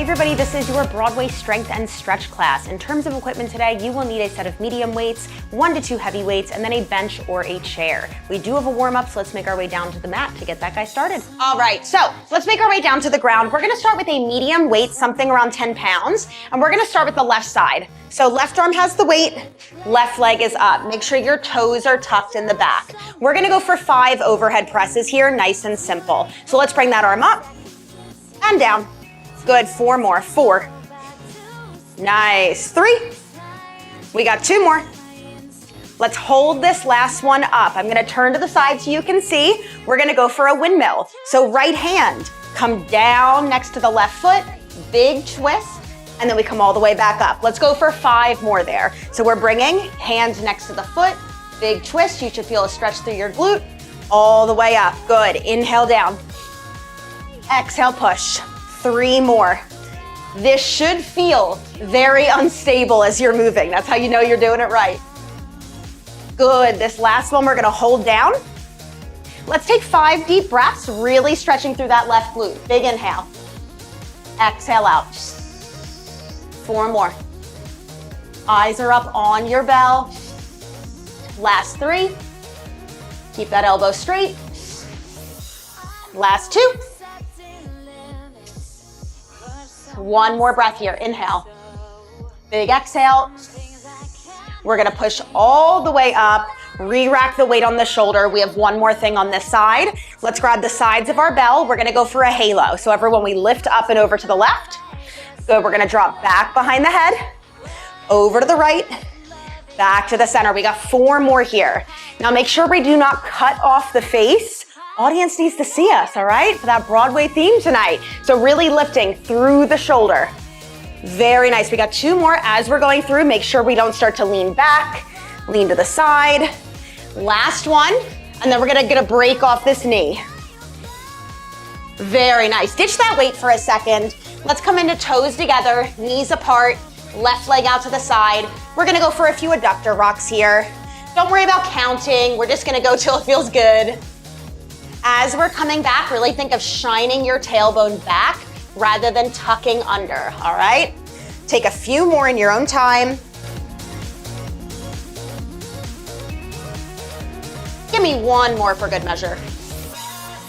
everybody, this is your Broadway strength and stretch class. In terms of equipment today, you will need a set of medium weights, 1 to 2 heavy weights, and then a bench or a chair. We do have a warm-up, so let's make our way down to the mat to get that guy started. All right, so let's make our way down to the ground. We're gonna start with a medium weight, something around 10 pounds, and we're gonna start with the left side. So left arm has the weight, left leg is up. Make sure your toes are tucked in the back. We're gonna go for 5 overhead presses here, nice and simple. So let's bring that arm up and down. Good, 4 more, 4. Nice, 3. We got 2 more. Let's hold this last one up. I'm gonna turn to the side so you can see. We're gonna go for a windmill. So right hand, come down next to the left foot, big twist, and then we come all the way back up. Let's go for 5 more there. So we're bringing hands next to the foot, big twist. You should feel a stretch through your glute, all the way up. Good, inhale down. Exhale, push. 3 more. This should feel very unstable as you're moving. That's how you know you're doing it right. Good, this last one we're gonna hold down. Let's take 5 deep breaths, really stretching through that left glute. Big inhale. Exhale out. 4 more. Eyes are up on your bell. Last 3. Keep that elbow straight. Last 2. 1 more breath here, inhale. Big exhale. We're gonna push all the way up, re-rack the weight on the shoulder. We have 1 more thing on this side. Let's grab the sides of our bell. We're gonna go for a halo. So everyone, we lift up and over to the left. Good, we're gonna drop back behind the head, over to the right, back to the center. We got 4 more here. Now make sure we do not cut off the face. Audience needs to see us, all right, for that Broadway theme tonight. So really lifting through the shoulder. Very nice. We got 2 more as we're going through. Make sure we don't start to lean back, lean to the side. Last one, and then we're gonna break off this knee. Very nice. Ditch that weight for a second. Let's come into toes together, knees apart, left leg out to the side. We're gonna go for a few adductor rocks here. Don't worry about counting. We're just gonna go till it feels good. As we're coming back, really think of shining your tailbone back rather than tucking under, all right? Take a few more in your own time. Give me 1 more for good measure.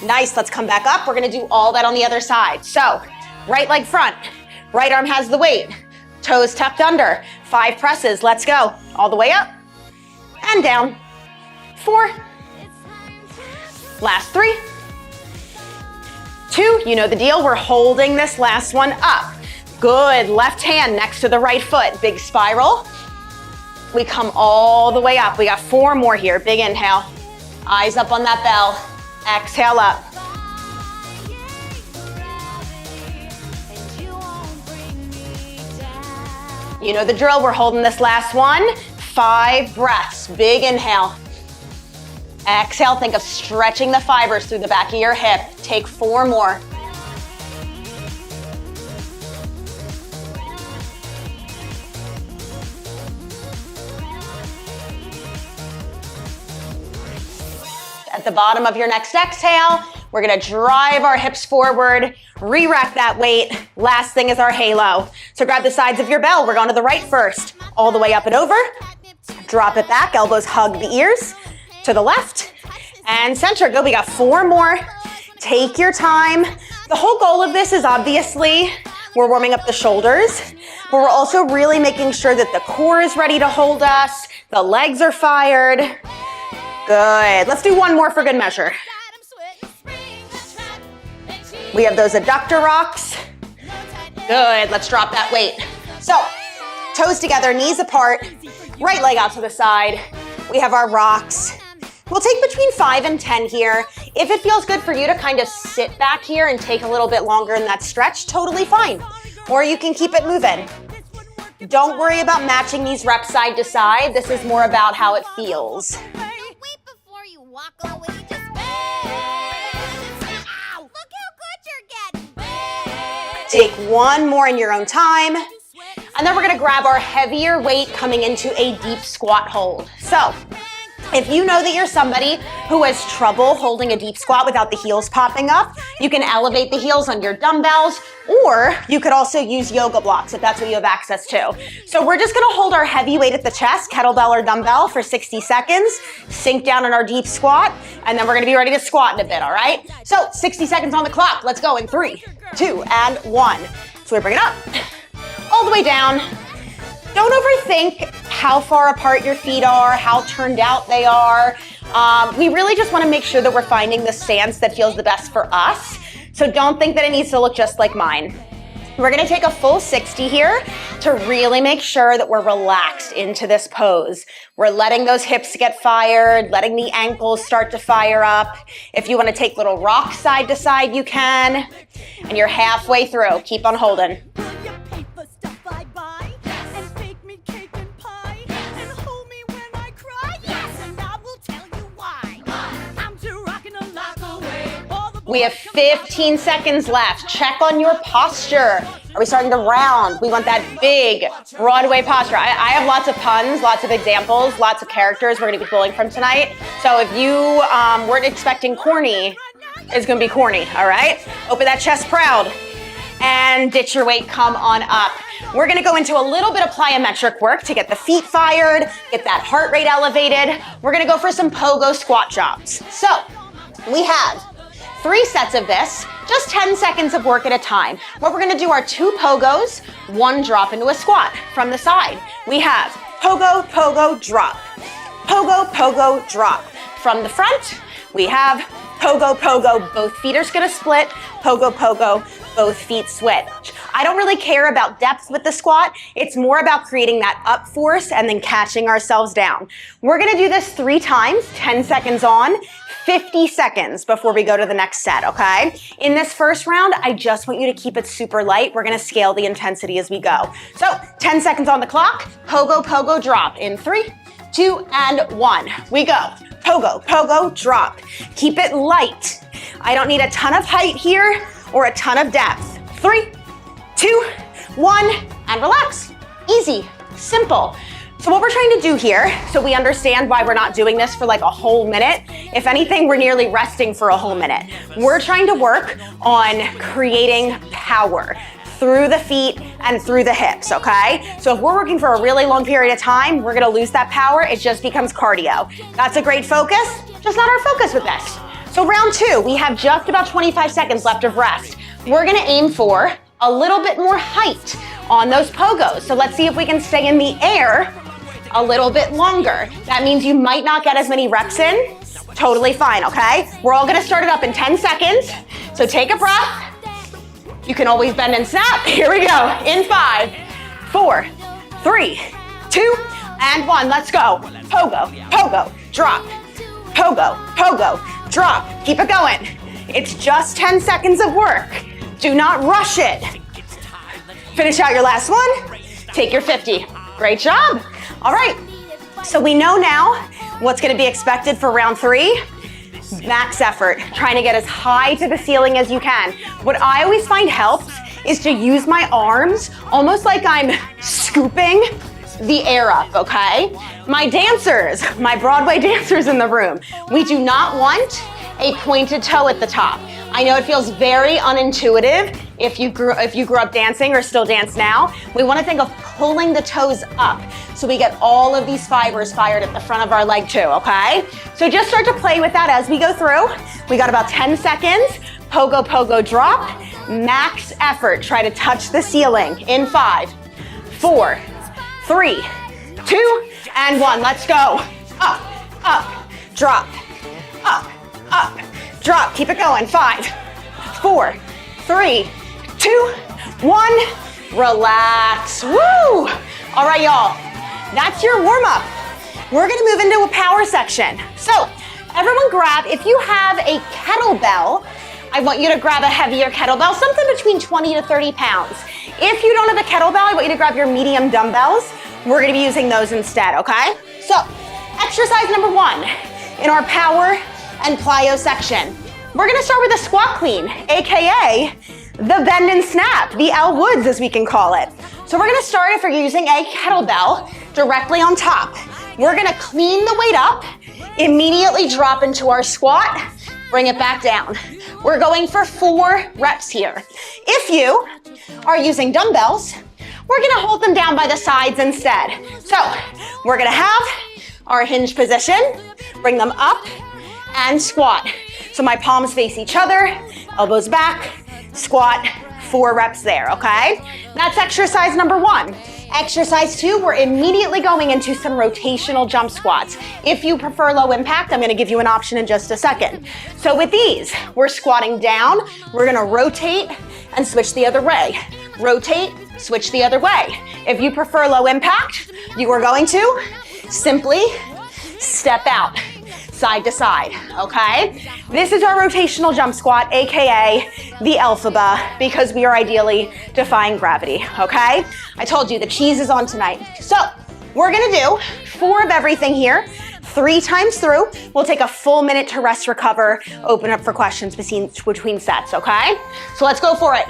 Nice, let's come back up. We're gonna do all that on the other side. So, right leg front, right arm has the weight, toes tucked under, 5 presses, let's go. All the way up and down, 4. Last 3, 2, you know the deal. We're holding this last one up. Good, left hand next to the right foot, big spiral. We come all the way up. We got 4 more here, big inhale. Eyes up on that bell, exhale up. You know the drill, we're holding this last one. 5 breaths, big inhale. Exhale, think of stretching the fibers through the back of your hip. Take 4 more. At the bottom of your next exhale, we're gonna drive our hips forward, re-rack that weight. Last thing is our halo. So grab the sides of your bell. We're going to the right first, all the way up and over. Drop it back, elbows hug the ears. To the left and center. Good, we got 4 more. Take your time. The whole goal of this is obviously we're warming up the shoulders, but we're also really making sure that the core is ready to hold us, the legs are fired. Good, let's do 1 more for good measure. We have those adductor rocks. Good, let's drop that weight. So, toes together, knees apart, right leg out to the side. We have our rocks. We'll take between 5 and 10 here. If it feels good for you to kind of sit back here and take a little bit longer in that stretch, totally fine. Or you can keep it moving. Don't worry about matching these reps side to side. This is more about how it feels. Take 1 more in your own time. And then we're gonna grab our heavier weight coming into a deep squat hold. So, If you know that you're somebody who has trouble holding a deep squat without the heels popping up, you can elevate the heels on your dumbbells, or you could also use yoga blocks if that's what you have access to. So we're just gonna hold our heavy weight at the chest, kettlebell or dumbbell, for 60 seconds, sink down in our deep squat, and then we're gonna be ready to squat in a bit, all right? So 60 seconds on the clock. Let's go in 3, 2, and 1. So we bring it up, all the way down. Don't overthink how far apart your feet are, how turned out they are. We really just want to make sure that we're finding the stance that feels the best for us. So don't think that it needs to look just like mine. We're going to take a full 60 here to really make sure that we're relaxed into this pose. We're letting those hips get fired, letting the ankles start to fire up. If you want to take little rocks side to side, you can. And you're halfway through. Keep on holding. We have 15 seconds left. Check on your posture. Are we starting to round? We want that big Broadway posture. I have lots of puns, lots of examples, lots of characters we're gonna be pulling from tonight. So if you weren't expecting corny, it's gonna be corny, all right? Open that chest proud and ditch your weight, come on up. We're gonna go into a little bit of plyometric work to get the feet fired, get that heart rate elevated. We're gonna go for some pogo squat jobs. So we have 3 sets of this, just 10 seconds of work at a time. What we're gonna do are 2 pogos, 1 drop into a squat from the side. We have pogo, pogo, drop. Pogo, pogo, drop. From the front, we have pogo, pogo, both feet are gonna split. Pogo, pogo, both feet switch. I don't really care about depth with the squat. It's more about creating that up force and then catching ourselves down. We're gonna do this 3 times, 10 seconds on, 50 seconds before we go to the next set, okay? In this first round, I just want you to keep it super light. We're gonna scale the intensity as we go. So 10 seconds on the clock, pogo, pogo, drop in 3, 2, and 1. We go. Pogo, pogo, drop. Keep it light. I don't need a ton of height here or a ton of depth. 3, 2, 1, and relax. Easy, simple. So what we're trying to do here, so we understand why we're not doing this for like a whole minute. If anything, we're nearly resting for a whole minute. We're trying to work on creating power through the feet and through the hips, okay? So if we're working for a really long period of time, we're gonna lose that power. It just becomes cardio. That's a great focus, just not our focus with this. So round 2, we have just about 25 seconds left of rest. We're gonna aim for a little bit more height on those pogos. So let's see if we can stay in the air a little bit longer. That means you might not get as many reps in. Totally fine, okay? We're all gonna start it up in 10 seconds. So take a breath. You can always bend and snap. Here we go. In 5, 4, 3, 2, and 1. Let's go. Pogo, pogo, drop. Pogo, pogo, drop. Keep it going. It's just 10 seconds of work. Do not rush it. Finish out your last one. Take your 50. Great job. All right, so we know now what's gonna be expected for round 3. Max effort, trying to get as high to the ceiling as you can. What I always find helps is to use my arms almost like I'm scooping the air up, okay? My dancers, my Broadway dancers in the room, we do not want a pointed toe at the top. I know it feels very unintuitive if you grew up dancing or still dance now. We want to think of pulling the toes up so we get all of these fibers fired at the front of our leg too, okay? So just start to play with that as we go through. We got about 10 seconds. Pogo, pogo, drop. Max effort. Try to touch the ceiling in 5, 4, 3, 2, and 1. Let's go. Up, up, drop. Up, up, drop. Keep it going. 5, 4, 3, 2, 1. Relax. Woo! All right, y'all. That's your warm-up. We're gonna move into a power section. So everyone grab, if you have a kettlebell, I want you to grab a heavier kettlebell, something between 20 to 30 pounds. If you don't have a kettlebell, I want you to grab your medium dumbbells. We're gonna be using those instead, okay? So exercise number 1 in our power and plyo section. We're gonna start with a squat clean, AKA the bend and snap, the L Woods as we can call it. So we're gonna start, if you're using a kettlebell, directly on top. We're gonna clean the weight up Immediately drop into our squat, bring it back down. We're going for 4 reps here. If you are using dumbbells, we're gonna hold them down by the sides instead. So we're gonna have our hinge position, bring them up and squat. So my palms face each other, elbows back, squat, 4 reps there, okay? That's exercise number 1. Exercise 2, we're immediately going into some rotational jump squats. If you prefer low impact, I'm gonna give you an option in just a second. So with these, we're squatting down, we're gonna rotate and switch the other way. Rotate, switch the other way. If you prefer low impact, you are going to simply step out, side to side, okay? This is our rotational jump squat, AKA the alphabet, because we are ideally defying gravity, okay? I told you the cheese is on tonight. So we're gonna do 4 of everything here, 3 times through. We'll take a full minute to rest, recover, open up for questions between sets, okay? So let's go for it.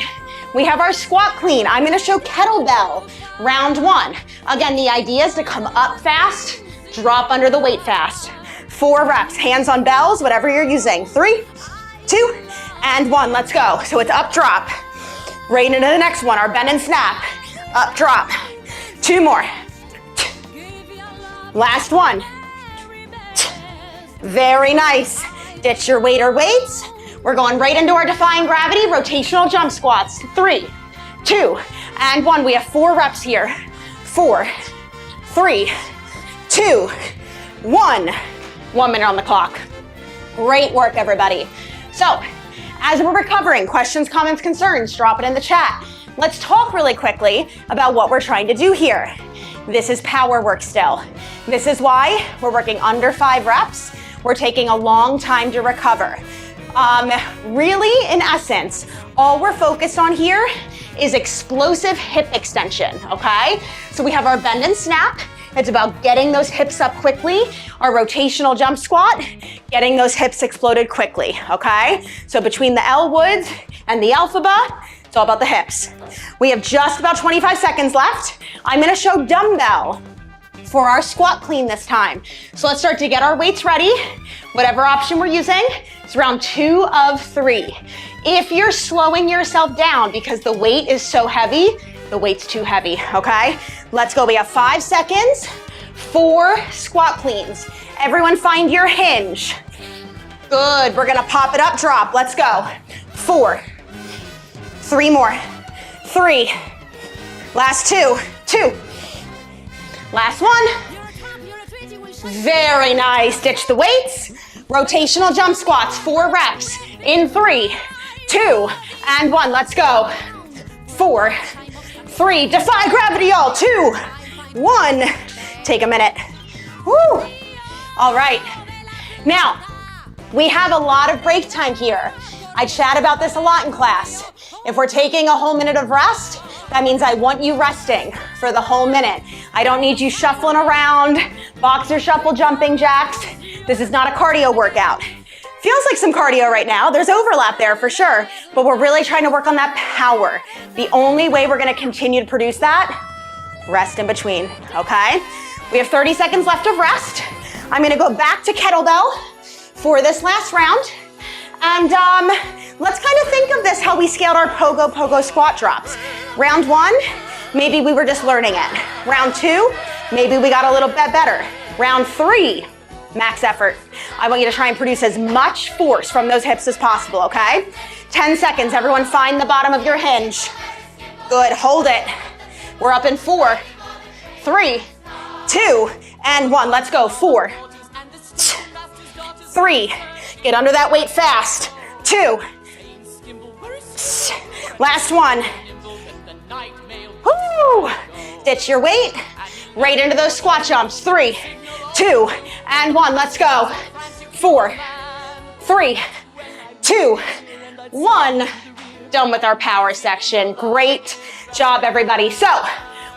We have our squat clean. I'm gonna show kettlebell, round 1. Again, the idea is to come up fast, drop under the weight fast. 4 reps, hands on bells, whatever you're using. 3, 2, and 1, let's go. So it's up, drop. Right into the next one, our bend and snap. Up, drop. 2 more. Last one. Very nice. Ditch your weight or weights. We're going right into our defying gravity, rotational jump squats. 3, 2, and 1. We have 4 reps here. 4, 3, 2, 1. 1 minute on the clock. Great work, everybody. So, as we're recovering, questions, comments, concerns, drop it in the chat. Let's talk really quickly about what we're trying to do here. This is power work still. This is why we're working under 5 reps. We're taking a long time to recover. Really, in essence, all we're focused on here is explosive hip extension, okay? So we have our bend and snap. It's about getting those hips up quickly. Our rotational jump squat, getting those hips exploded quickly, okay? So between the L Woods and the alphabet, it's all about the hips. We have just about 25 seconds left. I'm gonna show dumbbell for our squat clean this time. So let's start to get our weights ready. Whatever option we're using, it's round 2 of 3. If you're slowing yourself down because the weight is so heavy, the weight's too heavy, okay? Let's go, we have 5 seconds, 4 squat cleans. Everyone find your hinge. Good, we're gonna pop it up, drop, let's go. 4, 3 more, 3, last 2, 2, last 1. Very nice, ditch the weights. Rotational jump squats, 4 reps in 3, 2, and 1, let's go. 4, 3, defy gravity, y'all. 2, 1. Take a minute. Woo. All right. Now, we have a lot of break time here. I chat about this a lot in class. If we're taking a whole minute of rest, that means I want you resting for the whole minute. I don't need you shuffling around, boxer shuffle, jumping jacks. This is not a cardio workout. Feels like some cardio right now. There's overlap there for sure, but we're really trying to work on that power. The only way we're gonna continue to produce that, rest in between, okay? We have 30 seconds left of rest. I'm gonna go back to kettlebell for this last round. And let's kind of think of this how we scaled our pogo squat drops. Round 1, maybe we were just learning it. Round 2, maybe we got a little bit better. Round 3, max effort. I want you to try and produce as much force from those hips as possible, okay? 10 seconds, everyone find the bottom of your hinge. Good, hold it. We're up in 4, 3, 2, and 1. Let's go, 4, 3, get under that weight fast. 2, last 1. Woo! Ditch your weight, right into those squat jumps. 3, 2, and 1. Let's go. 4, 3, 2, 1. Done with our power section. Great job, everybody. So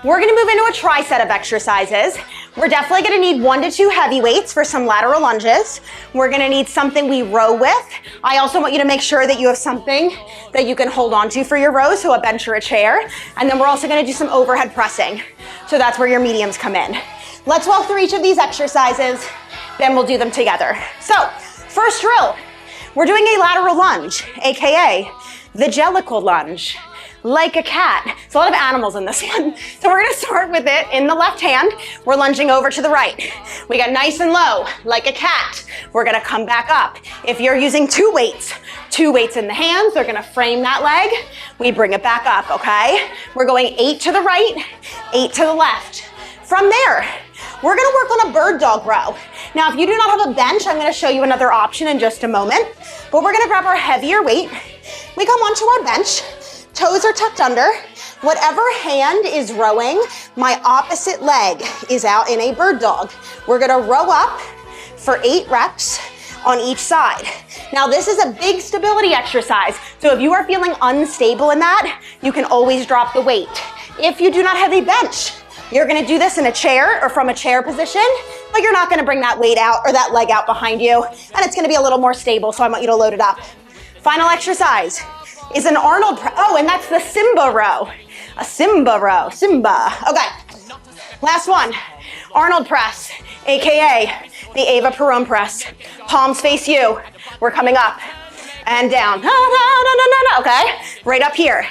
we're gonna move into a tri-set of exercises. We're definitely gonna need 1 to 2 heavy weights for some lateral lunges. We're gonna need something we row with. I also want you to make sure that you have something that you can hold on to for your rows, so a bench or a chair. And then we're also gonna do some overhead pressing. So that's where your mediums come in. Let's walk through each of these exercises, then we'll do them together. So, first drill, we're doing a lateral lunge, AKA the jellicle lunge, like a cat. There's a lot of animals in this one. So we're gonna start with it in the left hand. We're lunging over to the right. We got nice and low, like a cat. We're gonna come back up. If you're using two weights in the hands, they're gonna frame that leg. We bring it back up, okay? We're going 8 to the right, 8 to the left. From there, we're gonna work on a bird dog row. Now, if you do not have a bench, I'm gonna show you another option in just a moment, but we're gonna grab our heavier weight. We come onto our bench, toes are tucked under. Whatever hand is rowing, my opposite leg is out in a bird dog. We're gonna row up for 8 reps on each side. Now, this is a big stability exercise, so if you are feeling unstable in that, you can always drop the weight. If you do not have a bench, you're gonna do this in a chair or from a chair position, but you're not gonna bring that weight out or that leg out behind you, and it's gonna be a little more stable, so I want you to load it up. Final exercise is an Arnold press. Oh, and that's the Simba row. A Simba row, Simba. Okay, last one, Arnold press, AKA the Eva Perón press. Palms face you. We're coming up and down. Okay, right up here.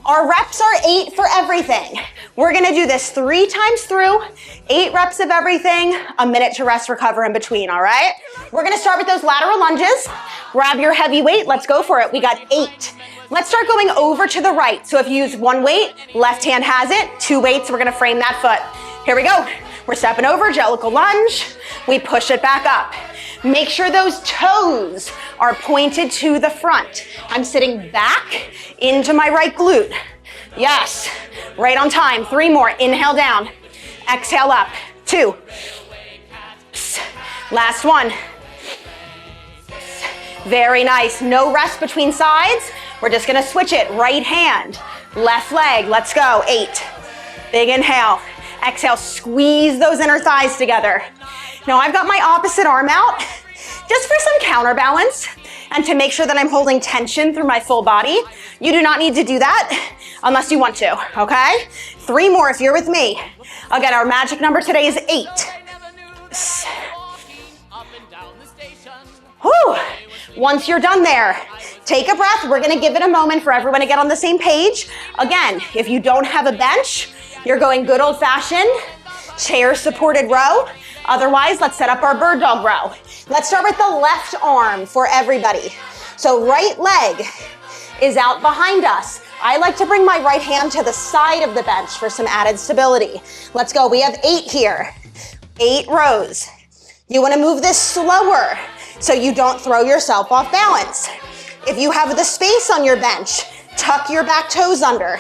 Our reps are 8 for everything. We're gonna do this 3 times through, 8 reps of everything, a minute to rest, recover in between, all right? We're gonna start with those lateral lunges. Grab your heavy weight, let's go for it. We got 8. Let's start going over to the right. So if you use 1 weight, left hand has it. 2 weights, we're gonna frame that foot. Here we go. We're stepping over, jellicle lunge. We push it back up. Make sure those toes are pointed to the front. I'm sitting back into my right glute. Yes, right on time. 3 more, inhale down. Exhale up, 2. Last one. Very nice, no rest between sides. We're just gonna switch it, right hand, left leg, let's go, 8. Big inhale, exhale, squeeze those inner thighs together. Now I've got my opposite arm out, just for some counterbalance, and to make sure that I'm holding tension through my full body. You do not need to do that unless you want to, okay? 3 more if you're with me. Again, our magic number today is 8. Whew. Once you're done there, take a breath. We're gonna give it a moment for everyone to get on the same page. Again, if you don't have a bench, you're going good old-fashioned chair supported row. Otherwise, let's set up our bird dog row. Let's start with the left arm for everybody. So right leg is out behind us. I like to bring my right hand to the side of the bench for some added stability. Let's go, we have 8 here. 8 rows. You wanna move this slower so you don't throw yourself off balance. If you have the space on your bench, tuck your back toes under.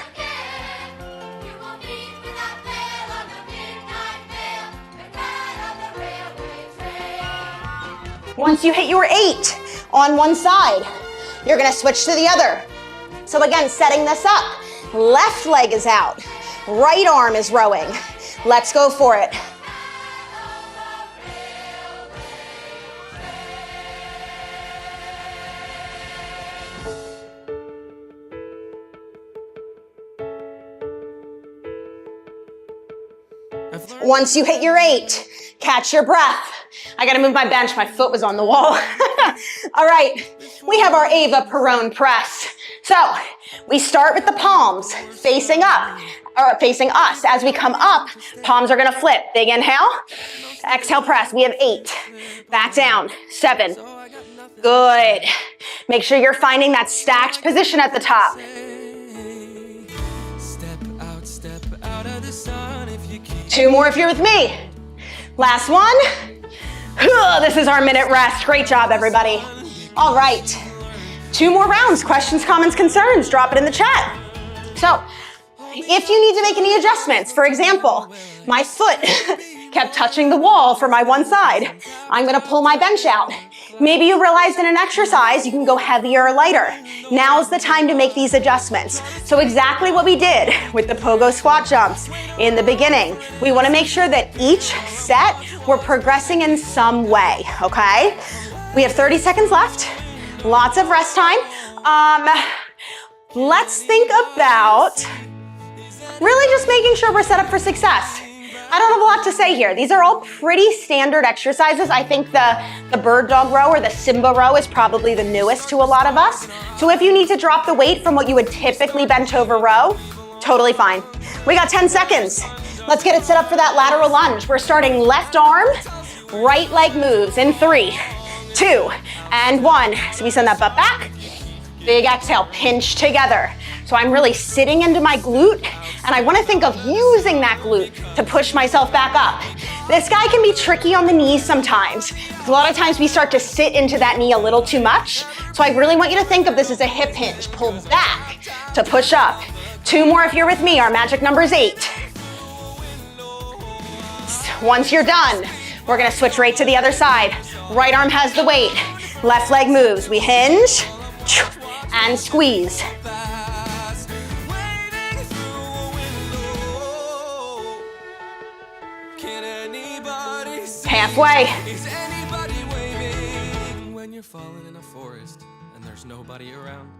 Once you hit your 8 on one side, you're gonna switch to the other. So again, setting this up, left leg is out, right arm is rowing. Let's go for it. Once you hit your 8, catch your breath. I gotta move my bench, my foot was on the wall. All right, we have our Eva Perón press. So we start with the palms facing up, or facing us. As we come up, palms are gonna flip. Big inhale, exhale press. We have 8, back down, 7. Good. Make sure you're finding that stacked position at the top. Step out of the sun if you keep. 2 more if you're with me. Last one. This is our minute rest. Great job, everybody. All right. 2 more rounds. Questions, comments, concerns, drop it in the chat. So, if you need to make any adjustments, for example, my foot kept touching the wall for my one side. I'm gonna pull my bench out. Maybe you realized in an exercise you can go heavier or lighter. Now's the time to make these adjustments. So exactly what we did with the pogo squat jumps in the beginning. We wanna make sure that each set we're progressing in some way, okay? We have 30 seconds left, lots of rest time. Let's think about really just making sure we're set up for success. I don't have a lot to say here. These are all pretty standard exercises. I think the bird dog row or the Simba row is probably the newest to a lot of us. So if you need to drop the weight from what you would typically bent over row, totally fine. We got 10 seconds. Let's get it set up for that lateral lunge. We're starting left arm, right leg moves in 3, 2, and 1. So we send that butt back. Big exhale, pinch together. So I'm really sitting into my glute, and I want to think of using that glute to push myself back up. This guy can be tricky on the knees sometimes. A lot of times we start to sit into that knee a little too much. So I really want you to think of this as a hip hinge. Pull back to push up. 2 more if you're with me. Our magic number is 8. Once you're done, we're gonna switch right to the other side. Right arm has the weight. Left leg moves. We hinge and squeeze. Halfway. Is anybody waiting when you're falling in a forest and there's nobody around?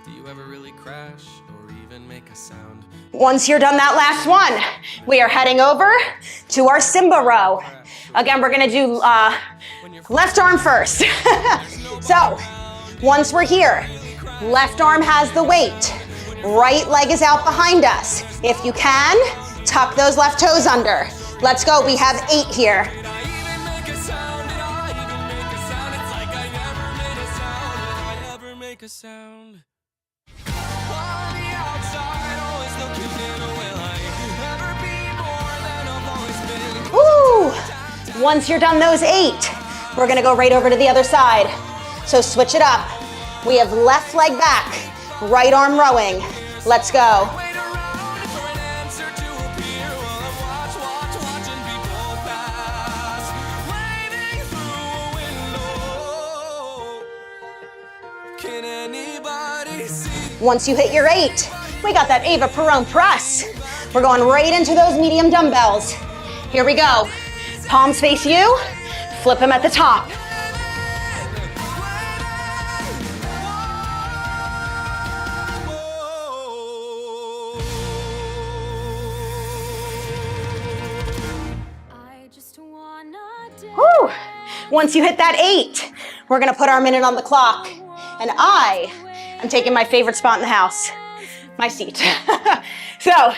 Do you ever really crash or even make a sound? Once you're done that last one, we are heading over to our Simba row. Again, we're gonna do left arm first. So, once we're here, left arm has the weight. Right leg is out behind us. If you can, tuck those left toes under. Let's go, we have 8 here. A sound. On the outside, always looking in, will I ever be more than I've always been? Woo! Once you're done those 8, we're gonna go right over to the other side. So switch it up. We have left leg back, right arm rowing. Let's go. Wait around for an answer to appear while I watching people pass, waving through a window. Can anybody see? Once you hit your 8, we got that Eva Perón press. We're going right into those medium dumbbells. Here we go. Palms face you, flip them at the top. Whew. Once you hit that 8, we're gonna put our minute on the clock. And I am taking my favorite spot in the house, my seat. So,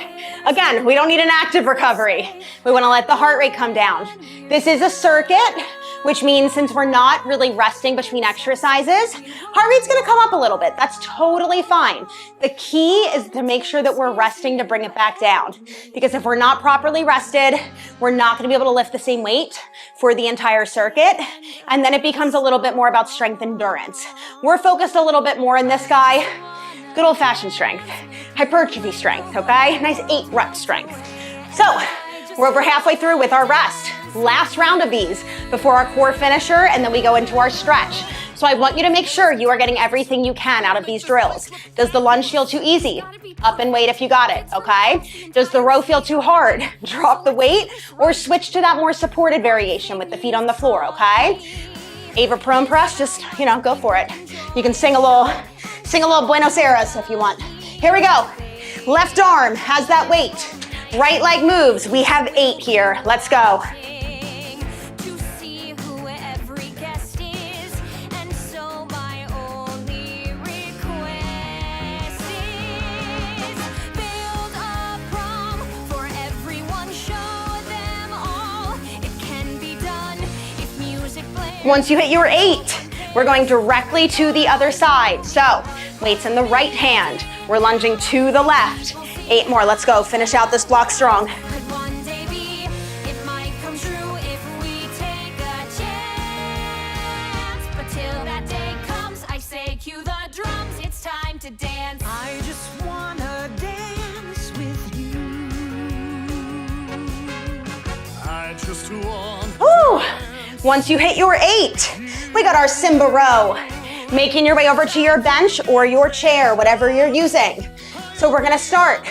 again, we don't need an active recovery. We wanna let the heart rate come down. This is a circuit, which means since we're not really resting between exercises, heart rate's gonna come up a little bit. That's totally fine. The key is to make sure that we're resting to bring it back down. Because if we're not properly rested, we're not gonna be able to lift the same weight for the entire circuit. And then it becomes a little bit more about strength endurance. We're focused a little bit more in this guy, good old fashioned strength, hypertrophy strength, okay? Nice 8 rep strength. So, we're over halfway through with our rest. Last round of these before our core finisher, and then we go into our stretch. So I want you to make sure you are getting everything you can out of these drills. Does the lunge feel too easy? Up and wait if you got it, okay? Does the row feel too hard? Drop the weight or switch to that more supported variation with the feet on the floor, okay? Eva Perón press, just, go for it. You can sing a little Buenos Aires if you want. Here we go. Left arm has that weight. Right leg moves. We have 8 here. Let's go. Once you hit your 8, we're going directly to the other side. So, weights in the right hand. We're lunging to the left. 8 more, let's go. Finish out this block strong. Cue the drums, it's time to dance. I just wanna dance with you. I just want. Woo! Once you hit your 8, we got our Simba row. Making your way over to your bench or your chair, whatever you're using. So we're gonna start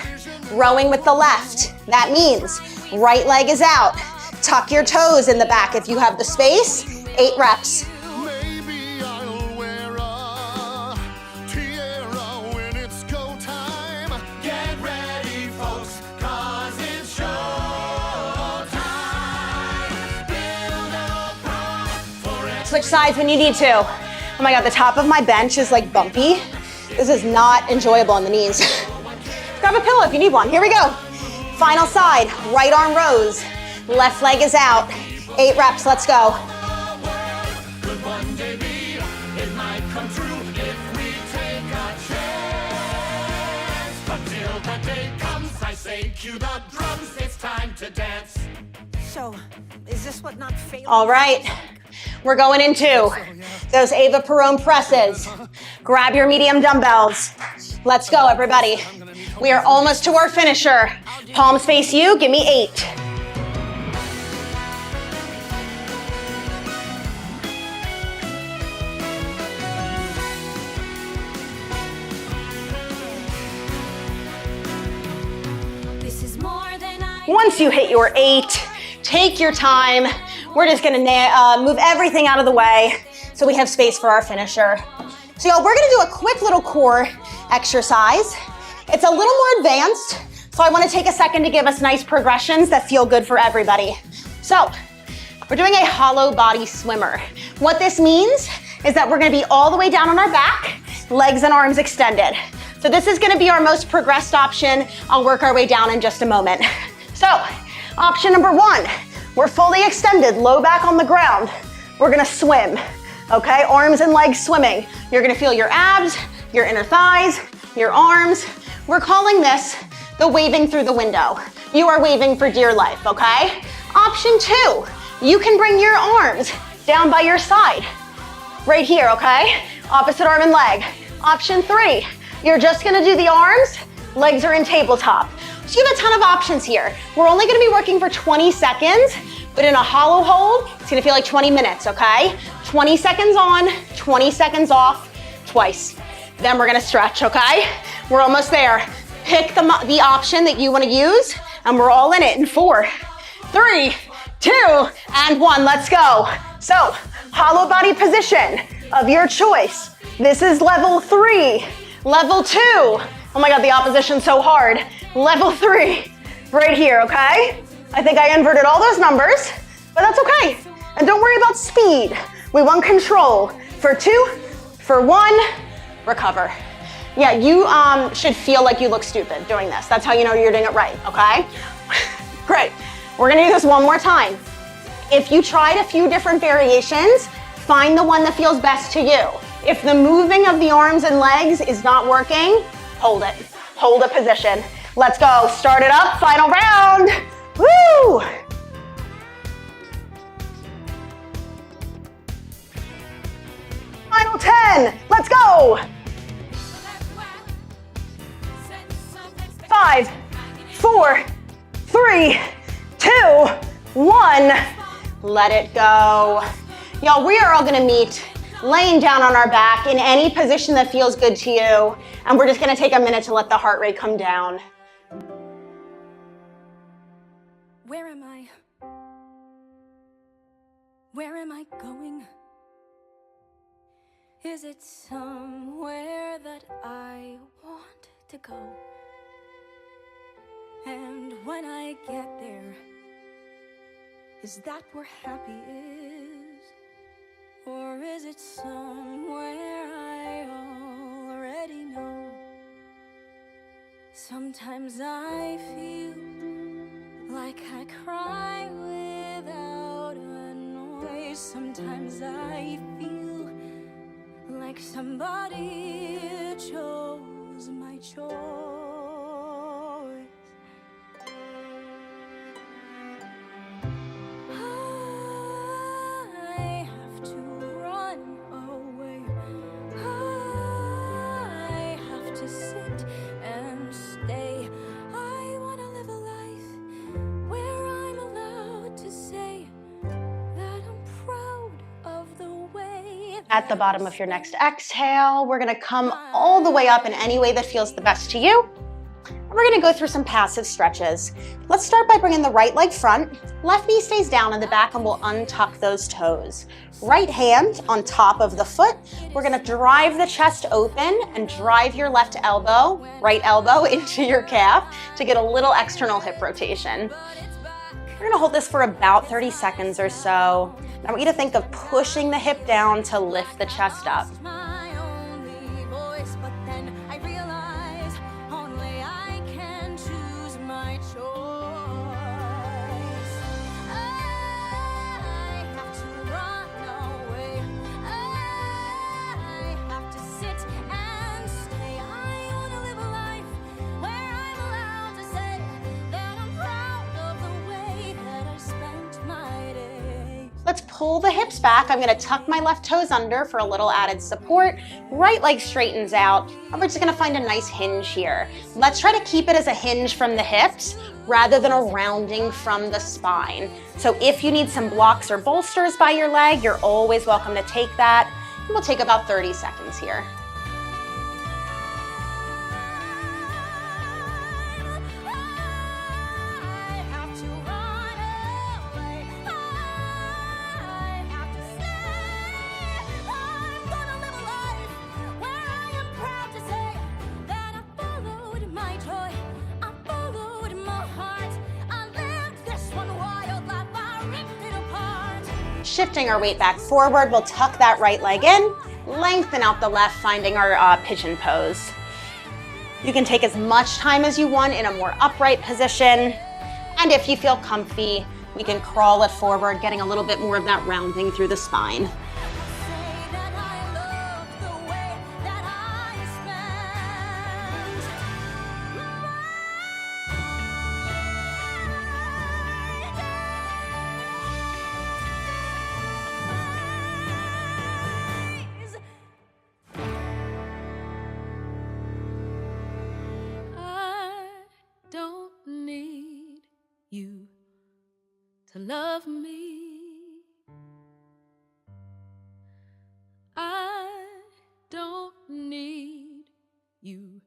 rowing with the left. That means right leg is out. Tuck your toes in the back if you have the space. 8 reps. Switch sides when you need to. Oh my God, the top of my bench is like bumpy. This is not enjoyable on the knees. Grab a pillow if you need one. Here we go. Final side, right arm rows. Left leg is out. 8 reps, let's go. Could one day be, it might come true if we take a chance. But till the day comes, I say, cue the drums, it's time to dance. So, is this what not failing? All right, we're going into those Ava Perone presses. Grab your medium dumbbells. Let's go, everybody. We are almost to our finisher. Palms face you, give me 8. Once you hit your 8, take your time. We're just gonna move everything out of the way so we have space for our finisher. So y'all, we're gonna do a quick little core exercise. It's a little more advanced, so I wanna take a second to give us nice progressions that feel good for everybody. So, we're doing a hollow body swimmer. What this means is that we're gonna be all the way down on our back, legs and arms extended. So this is gonna be our most progressed option. I'll work our way down in just a moment. So, option number 1, we're fully extended, low back on the ground. We're gonna swim, okay? Arms and legs swimming. You're gonna feel your abs, your inner thighs, your arms. We're calling this the waving through the window. You are waving for dear life, okay? Option 2, you can bring your arms down by your side, right here, okay? Opposite arm and leg. Option 3, you're just gonna do the arms, legs are in tabletop. So you have a ton of options here. We're only gonna be working for 20 seconds, but in a hollow hold, it's gonna feel like 20 minutes, okay? 20 seconds on, 20 seconds off, twice. Then we're gonna stretch, okay? We're almost there. Pick the option that you wanna use, and we're all in it in 4, 3, 2, and 1, let's go. So, hollow body position of your choice. This is level 3. Level 2, oh my God, the opposition's so hard. Level 3, right here, okay? I think I inverted all those numbers, but that's okay. And don't worry about speed. We want control. For 2, for 1, recover. Yeah, you should feel like you look stupid doing this. That's how you know you're doing it right, okay? Great, we're gonna do this one more time. If you tried a few different variations, find the one that feels best to you. If the moving of the arms and legs is not working, hold it. Hold a position. Let's go. Start it up. Final round. Woo! Final 10. Let's go. 5, 4, 3, 2, 1. Let it go. Y'all, we are all gonna meet laying down on our back in any position that feels good to you. And we're just gonna take a minute to let the heart rate come down. Where am I? Where am I going? Is it somewhere that I want to go? And when I get there, is that where happy is? Or is it somewhere I already know? Sometimes I feel like I cry without a noise. Sometimes I feel like somebody chose my choice. I have to run away. I have to sit and stay. I want to live a life where I'm allowed to say that I'm proud of the way. At the bottom of your next exhale, we're gonna come all the way up in any way that feels the best to you. We're gonna go through some passive stretches. Let's start by bringing the right leg front. Left knee stays down in the back and we'll untuck those toes. Right hand on top of the foot. We're gonna drive the chest open and drive your left elbow, right elbow into your calf to get a little external hip rotation. We're gonna hold this for about 30 seconds or so. I want you to think of pushing the hip down to lift the chest up. My only voice, but then I realize only I can choose my choice. I have to run away. I have to sit and stay. I want to live a life where I'm allowed to say that I'm proud of the way that I spent my day. Let's pull the hips back. I'm gonna tuck my left toes under for a little added support. Right leg straightens out, and we're just gonna find a nice hinge here. Let's try to keep it as a hinge from the hips rather than a rounding from the spine. So if you need some blocks or bolsters by your leg, you're always welcome to take that. And we'll take about 30 seconds here. I have to run away. I have to stay. I'm gonna live a life where I am proud to say that I followed my joy. I followed my heart. I lived this one wild life. I ripped it apart. Shifting our weight back forward, we'll tuck that right leg in, lengthen out the left, finding our pigeon pose. You can take as much time as you want in a more upright position. And if you feel comfy, we can crawl it forward, getting a little bit more of that rounding through the spine. Say that I love the way that I spend. I don't need you to love me. I don't need you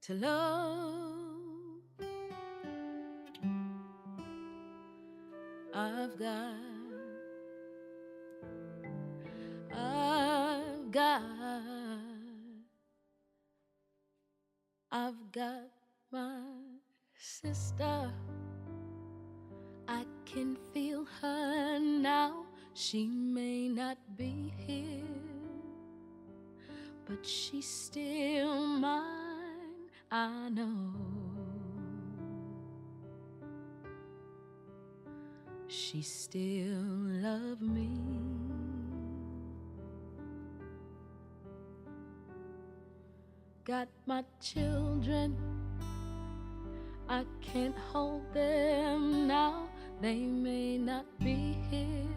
to love. I've got my sister. I can feel her now. She may not be here, but she's still mine, I know. She still loves me. Got my children, I can't hold them now. They may not be here,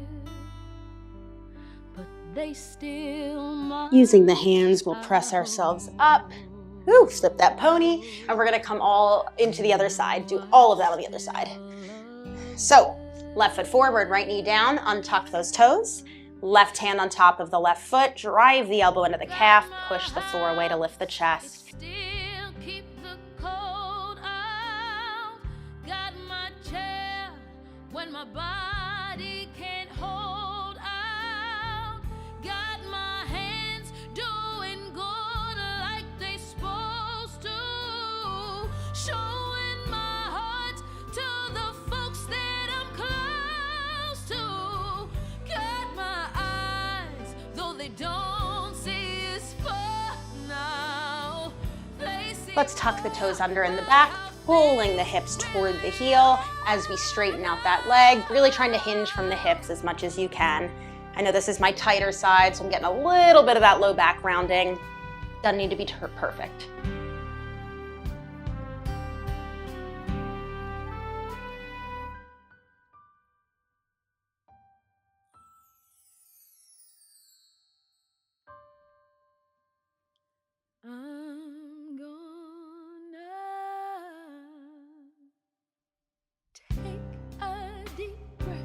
but they still mine. Using the hands, we'll press ourselves up. Ooh, flip that pony, and we're gonna come all into the other side. Do all of that on the other side. So, left foot forward, right knee down, untuck those toes. Left hand on top of the left foot, drive the elbow into the calf, push the floor away to lift the chest. Still keep the cold out. Got my chair when my body can't hold out. Got my hands doing good like they supposed to. Showing my heart to the folks that I'm close to. Got my eyes, though they don't see as far now. Let's tuck the toes under in the back, pulling the hips toward the heel as we straighten out that leg, really trying to hinge from the hips as much as you can. I know this is my tighter side, so I'm getting a little bit of that low back rounding. Doesn't need to be perfect. I'm gonna take a deep breath.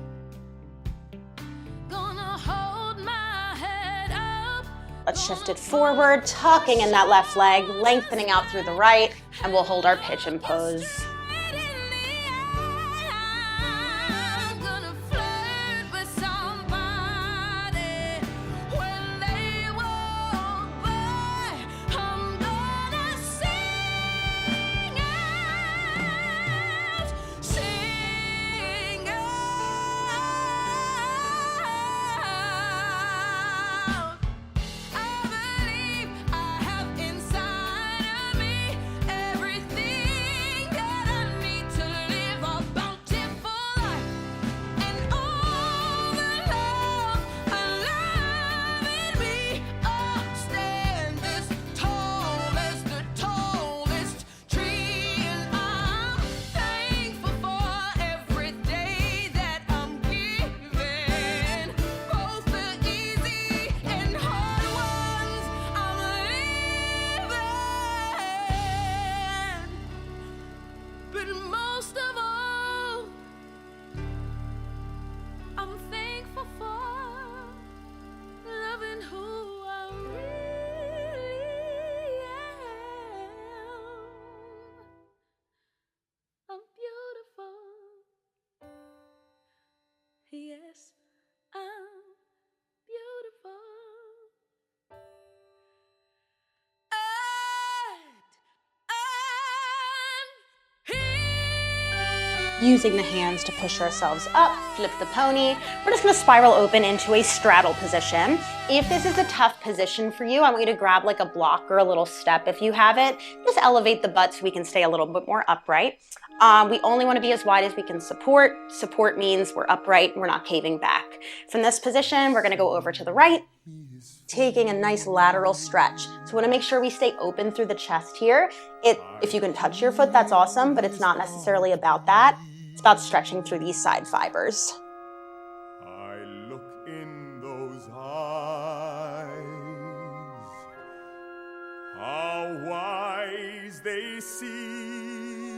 Gonna hold my head up. Let's shift it forward, tucking in that left leg, lengthening out through the right, and we'll hold our pigeon pose. Straight in the eye. I'm gonna flirt with somebody when they walk by. I'm gonna sing out, sing Using the hands to push ourselves up, flip the pony. We're just gonna spiral open into a straddle position. If this is a tough position for you, I want you to grab like a block or a little step if you have it. Just elevate the butt so we can stay a little bit more upright. We only wanna be as wide as we can support. Support means we're upright, we're not caving back. From this position, we're gonna go over to the right, taking a nice lateral stretch. So we wanna make sure we stay open through the chest here. If you can touch your foot, that's awesome, but it's not necessarily about that. It's about stretching through these side fibers. I look in those eyes, how wise they seem.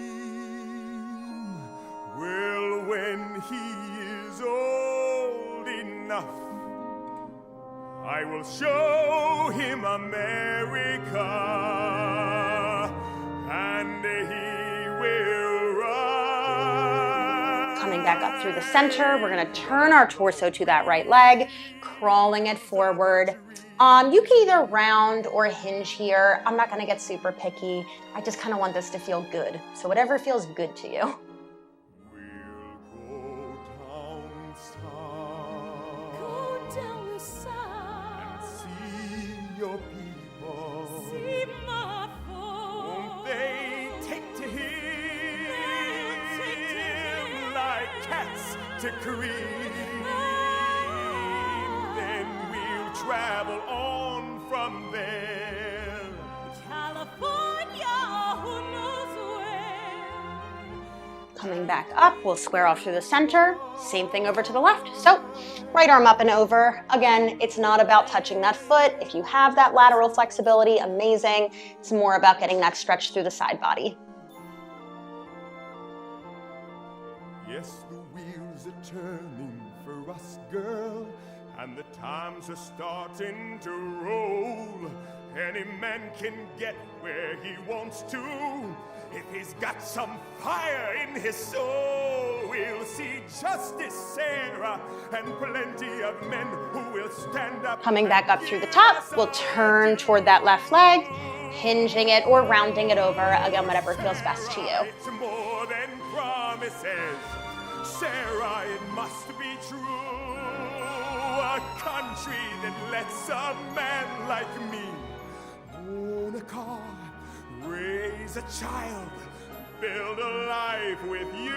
Well, when he is old enough, I will show him America, and he will run. Coming back up through the center, we're gonna turn our torso to that right leg, crawling it forward. You can either round or hinge here. I'm not gonna get super picky. I just kind of want this to feel good. So whatever feels good to you. Go down the side. See your people. See my folk. Won't they take to him like cats to cream? Then we'll travel on from there. California, who knows where? Coming back up, we'll square off through the center. Same thing over to the left. So right arm up and over. Again, it's not about touching that foot. If you have that lateral flexibility, amazing. It's more about getting that stretch through the side body. Yes, the wheels are turning for us, girl, and the times are starting to roll. Any man can get where he wants to if he's got some fire in his soul. We'll see justice, Sarah, and plenty of men who will stand up. Coming back up through the top, we'll turn toward that left leg, hinging it or rounding it over. Again, whatever feels best to you. It's more than promises, Sarah, it must be true. A country that lets a man like me own a car, raise a child, build a life with you.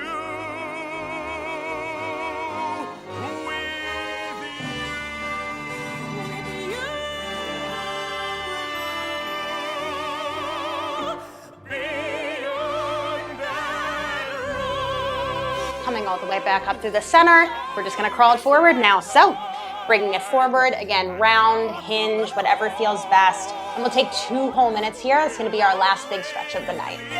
Coming all the way back up through the center, we're just gonna crawl it forward now. So, bringing it forward, again, round, hinge, whatever feels best. And we'll take 2 whole minutes here. It's gonna be our last big stretch of the night. With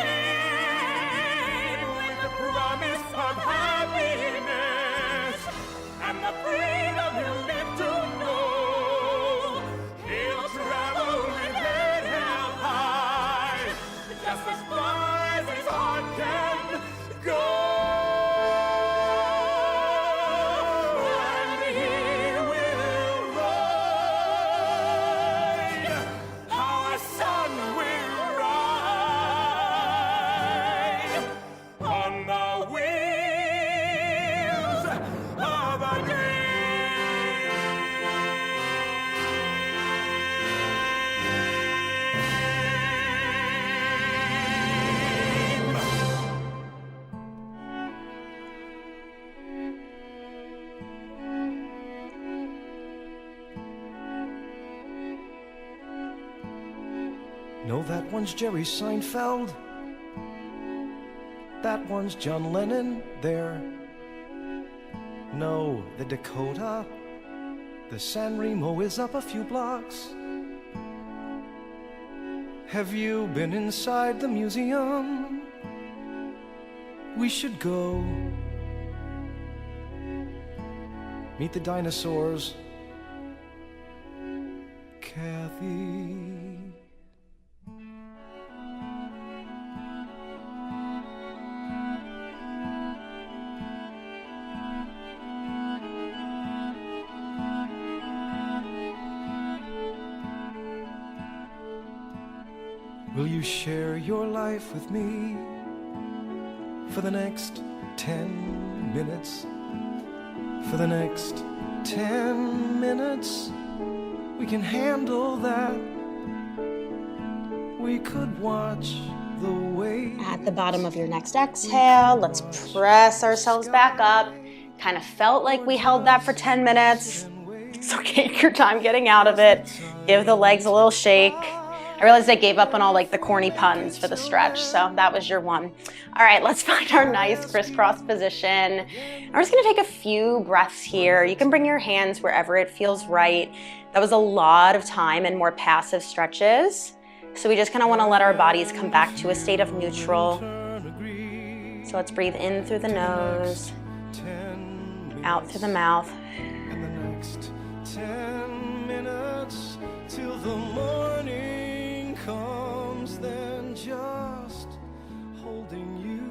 the promise of happiness and the freedom he'll live to know, he'll travel with head held high, just as far as his heart can go. And he will ride, our sun will ride on the wheels of a No, that one's Jerry Seinfeld. That one's John Lennon there. No, the Dakota. The San Remo is up a few blocks. Have you been inside the museum? We should go. Meet the dinosaurs. Kathy. Will you share your life with me for the next 10 minutes. For the next 10 minutes, we can handle that. We could watch the way. At the bottom of your next exhale, let's press ourselves back up. Kind of felt like we held that for 10 minutes. It's okay, take your time getting out of it. Give the legs a little shake. I realized I gave up on all like the corny puns for the stretch, so that was your one. All right, let's find our nice crisscross position. I'm just gonna take a few breaths here. You can bring your hands wherever it feels right. That was a lot of time and more passive stretches. So we just kind of want to let our bodies come back to a state of neutral. So let's breathe in through the nose, out through the mouth. And the next 10 minutes till the morning comes, then just holding you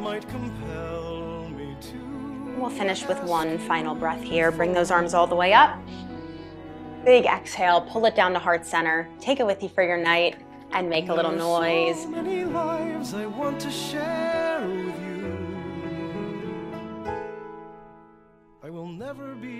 might compel me to. We'll finish with one final breath here. Bring those arms all the way up. Big exhale, pull it down to heart center. Take it with you for your night and make a little noise. So many lives I want to share with you. I will never be